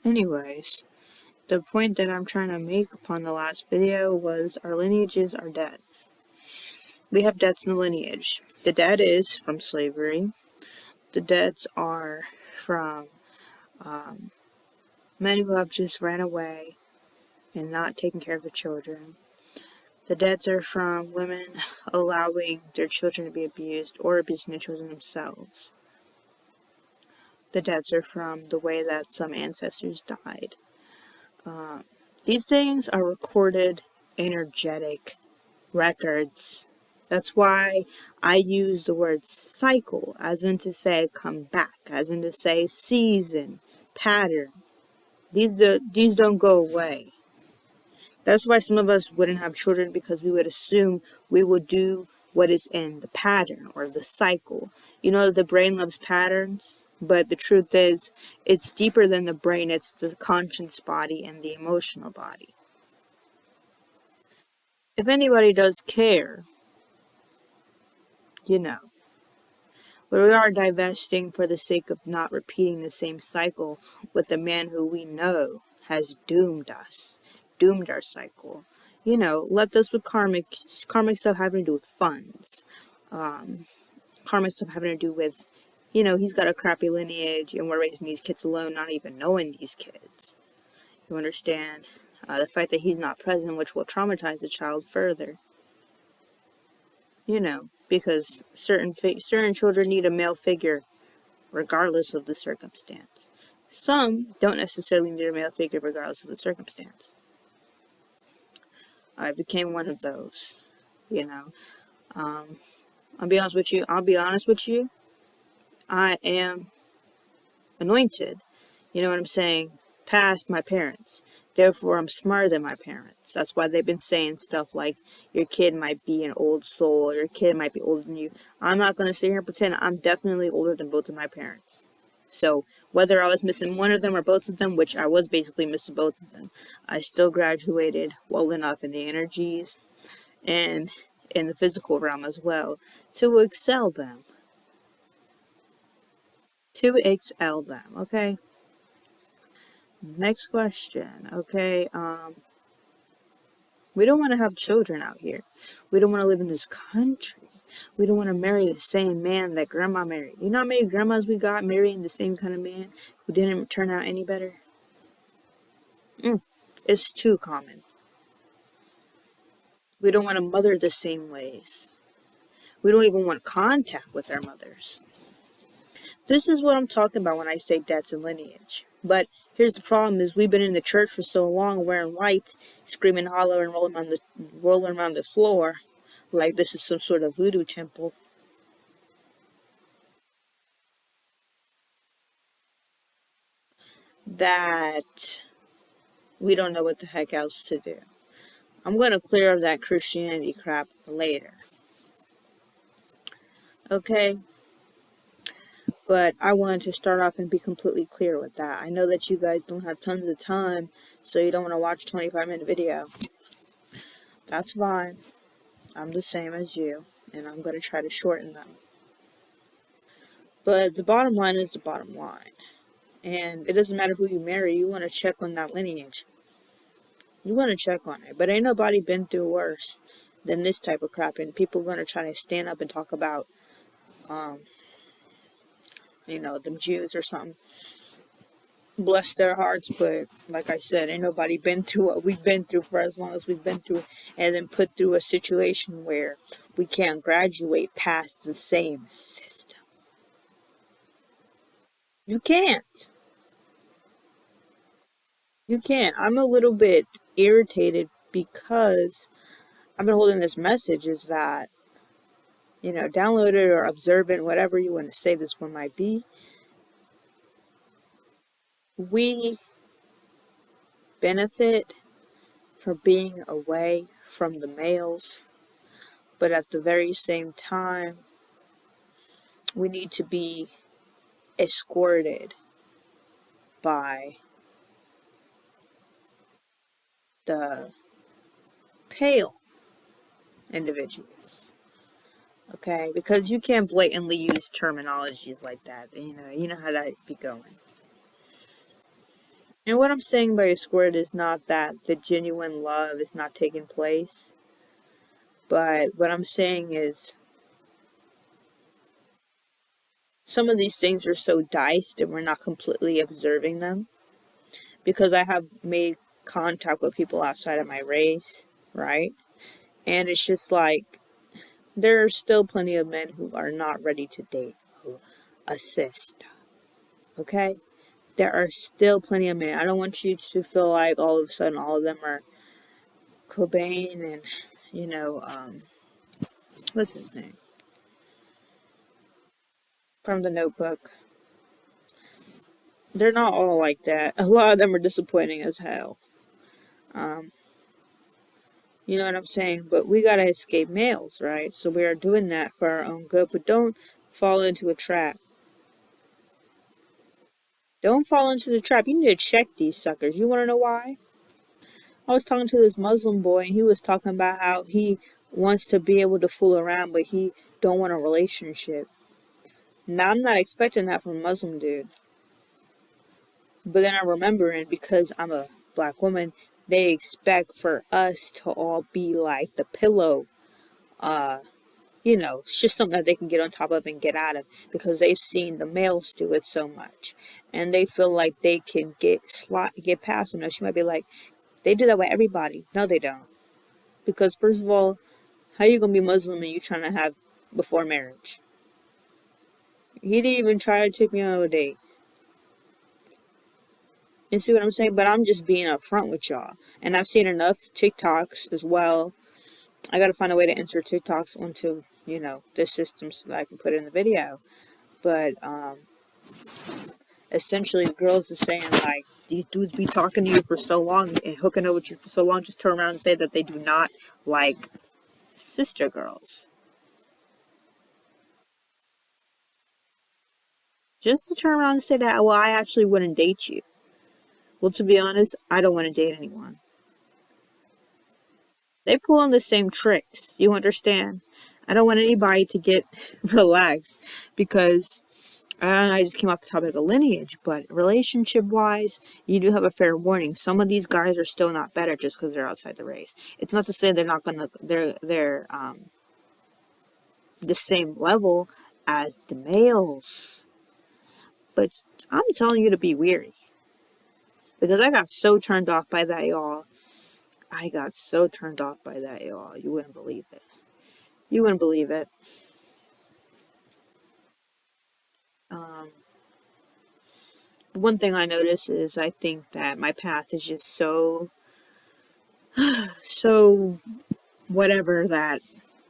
Anyways, the point that I'm trying to make upon the last video was our lineages are debts. We have debts in the lineage. The debt is from slavery. The debts are from men who have just ran away and not taken care of the children. The debts are from women allowing their children to be abused or abusing the children themselves. The debts are from the way that some ancestors died. These things are recorded energetic records. That's why I use the word cycle, as in to say come back, as in to say season, pattern. These don't go away. That's why some of us wouldn't have children, because we would assume we will do what is in the pattern or the cycle. You know that the brain loves patterns, but the truth is it's deeper than the brain. It's the conscious body and the emotional body. If anybody does care, you know. But we are divesting for the sake of not repeating the same cycle with a man who we know has doomed us, doomed our cycle. You know, left us with karmic stuff having to do with funds. Karmic stuff having to do with, you know, he's got a crappy lineage and we're raising these kids alone, not even knowing these kids. You understand? The fact that he's not present, which will traumatize the child further. You know, because certain children need a male figure regardless of the circumstance. Some don't necessarily need a male figure regardless of the circumstance. I became one of those, you know. I'll be honest with you. I am anointed. You know what I'm saying? Past my parents. Therefore, I'm smarter than my parents. That's why they've been saying stuff like, your kid might be an old soul, your kid might be older than you. I'm not going to sit here and pretend. I'm definitely older than both of my parents. So, whether I was missing one of them or both of them, which I was basically missing both of them, I still graduated well enough in the energies and in the physical realm as well to excel them. Okay? Next question, okay? We don't want to have children out here. We don't want to live in this country. We don't want to marry the same man that grandma married. You know how many grandmas we got marrying the same kind of man who didn't turn out any better? It's too common. We don't want to mother the same ways. We don't even want contact with our mothers. This is what I'm talking about when I say debts and lineage. But here's the problem: is we've been in the church for so long, wearing white, screaming, holler, and rolling around the floor, like this is some sort of voodoo temple. That we don't know what the heck else to do. I'm going to clear up that Christianity crap later. Okay? But I wanted to start off and be completely clear with that. I know that you guys don't have tons of time, so you don't want to watch a 25-minute video. That's fine. I'm the same as you, and I'm going to try to shorten them. But the bottom line is the bottom line. And it doesn't matter who you marry, you want to check on that lineage. You want to check on it. But ain't nobody been through worse than this type of crap. And people are going to try to stand up and talk about, you know, them Jews or something. Bless their hearts, but like I said, ain't nobody been through what we've been through for as long as we've been through, and then put through a situation where we can't graduate past the same system. You can't. You can't. I'm a little bit irritated because I've been holding this message is that, you know, download it or observe it, whatever you want to say this one might be. We benefit from being away from the males, but at the very same time, we need to be escorted by the pale individuals. Okay? Because you can't blatantly use terminologies like that. You know how that be going. And what I'm saying by squared is not that the genuine love is not taking place, but what I'm saying is some of these things are so diced and we're not completely observing them. Because I have made contact with people outside of my race, right? And it's just like, there are still plenty of men who are not ready to date, who assist, okay? There are still plenty of men. I don't want you to feel like all of a sudden all of them are Cobain and, you know, what's his name? From the Notebook. They're not all like that. A lot of them are disappointing as hell. Um, you know what I'm saying? But we gotta escape males, right? So we are doing that for our own good. But don't fall into a trap. Don't fall into the trap. You need to check these suckers. You wanna know why? I was talking to this Muslim boy and he was talking about how he wants to be able to fool around but he don't want a relationship. Now I'm not expecting that from a Muslim dude. But then I'm remembering because I'm a black woman, they expect for us to all be like the pillow. Uh, it's just something that they can get on top of and get out of because they've seen the males do it so much, and they feel like they can get past on us. You might be like, they do that with everybody. No, they don't. Because first of all, how you gonna be Muslim and you trying to have before marriage? He didn't even try to take me on a date. You see what I'm saying? But I'm just being upfront with y'all. And I've seen enough TikToks as well. I gotta find a way to insert TikToks onto, this system so that I can put it in the video. But essentially girls are saying like these dudes be talking to you for so long and hooking up with you for so long, just turn around and say that they do not like sister girls. Just to turn around and say that, well, I actually wouldn't date you. Well, to be honest, I don't want to date anyone. They pull on the same tricks. You understand? I don't want anybody to get relaxed because I just came off the topic of lineage, but relationship wise, you do have a fair warning. Some of these guys are still not better just because they're outside the race. It's not to say they're not gonna they're the same level as the males, but I'm telling you to be weary because I got so turned off by that, y'all. I got so turned off by that, y'all. You wouldn't believe it. You wouldn't believe it. Um, One thing I notice is I think that my path is just so whatever that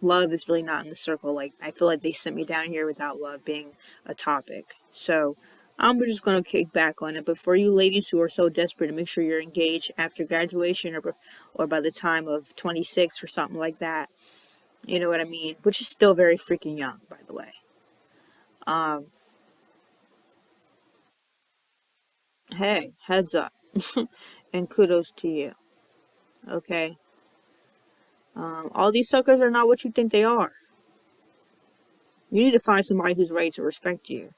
love is really not in the circle. Like I feel like they sent me down here without love being a topic. So I'm just gonna kick back on it. But for you ladies who are so desperate to make sure you're engaged after graduation or by the time of 26 or something like that, you know what I mean? Which is still very freaking young, by the way. Um, hey, heads up, and kudos to you. Okay. All these suckers are not what you think they are. You need to find somebody who's ready to respect you.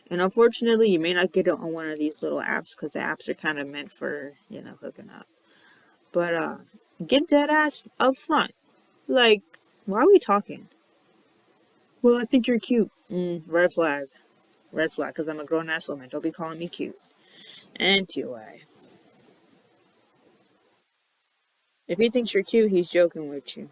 And unfortunately, you may not get it on one of these little apps because the apps are kind of meant for, hooking up. But get dead ass up front. Like, why are we talking? Well, I think you're cute. Red flag. Red flag, because I'm a grown ass woman. Don't be calling me cute. Anyway, if he thinks you're cute, he's joking with you.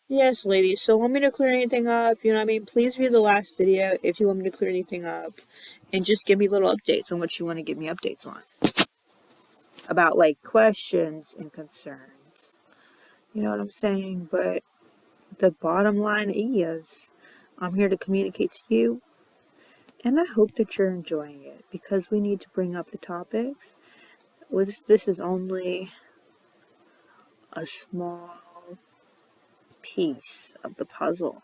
Yes, ladies. So, want me to clear anything up? You know what I mean? Please view the last video if you want me to clear anything up. And just give me little updates on what you want to give me updates on. About like questions and concerns. You know what I'm saying? But the bottom line is I'm here to communicate to you. And I hope that you're enjoying it because we need to bring up the topics. This is only a small piece of the puzzle.